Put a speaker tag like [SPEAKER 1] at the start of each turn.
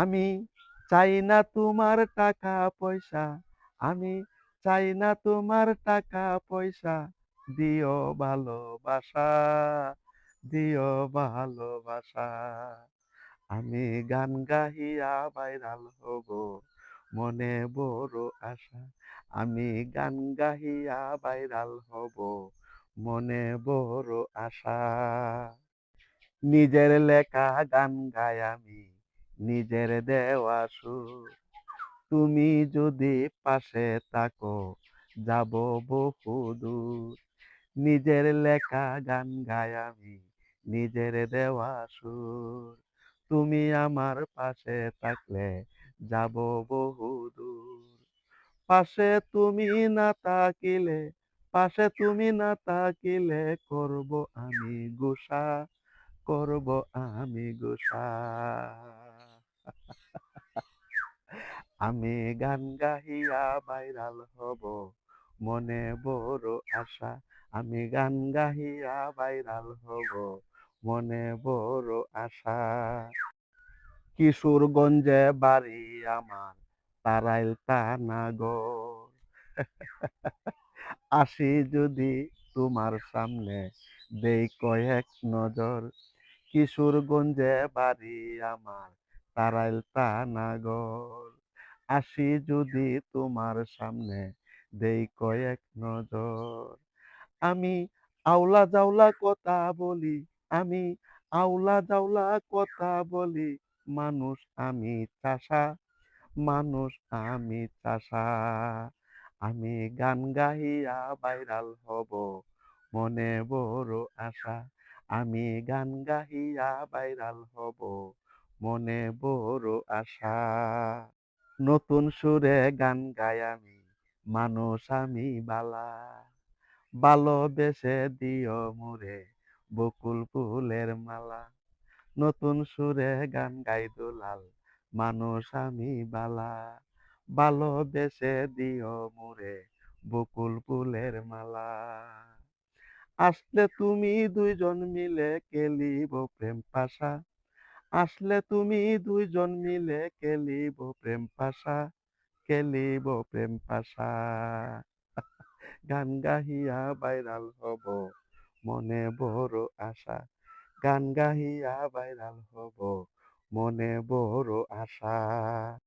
[SPEAKER 1] আমি চাই না তোমার টাকা পয়সা, আমি চাই না তোমার টাকা পয়সা, দিও ভালোবাসা, দিও ভালোবাসা। আমি গান গাহিয়া ভাইরাল হব, মনে বড় আশা। আমি গান গাহিয়া ভাইরাল হব, মনে বড় আশা। নিজের লেখা গান গাই আমি, নিজের দেওয়া সুর। তুমি যদি পাশে থাকো, যাব বহুদূর। নিজের লেখা গান গাই আমি, নিজের দেওয়া সুর। তুমি আমার পাশে থাকলে যাব বহুদূর। পাশে তুমি না থাকিলে, পাশে তুমি না থাকিলে করব আমি গোসা, করব আমি গোসা। আমি গান গাহিয়া ভাইরাল হব, মনে বড় আশা। আমি গান গাহিয়া ভাইরাল হব, মনে বড় আশা। কিশোরগঞ্জে বাড়ি আমার, তারাইল টানাগর। আসি যদি তোমার সামনে, দেই কয়েক নজর। কিশোরগঞ্জে বাড়ি আমার, তারাইল টানাগর। আসি যদি তোমার সামনে, দেই কয়েক নজর। আমি আউলা জাউলা কথা বলি, আমি আউলা জাউলা কথা বলি। মানুষ আমি চাষা, মানুষ আমি চাষা। আমি গান গাহিয়া ভাইরাল হব, মনে বড় আশা। আমি গান গাহিয়া ভাইরাল হব, মনে বড় আশা। নতুন সুরে গান গাই আমি, মানুষ আমি বালা। ভালোবেসে দিও মোরে, বকুল ফুলের মালা। নতুন সুরে গান গাই দুলাল, মানুষ আমি বালা। ভালোবেসে দিও মোরে, বকুল ফুলের মালা। আসলে তুমি দুইজন মিলে খেলিব প্রেম পাশা, আসলে তুমি দুইজন মিলে খেলিব প্রেম পাশা, খেলিব প্রেম পাশা। গান গাহিয়া ভাইরাল হব, মনে বড় আশা। গান গাহিয়া ভাইরাল হব, মনে বড় আশা।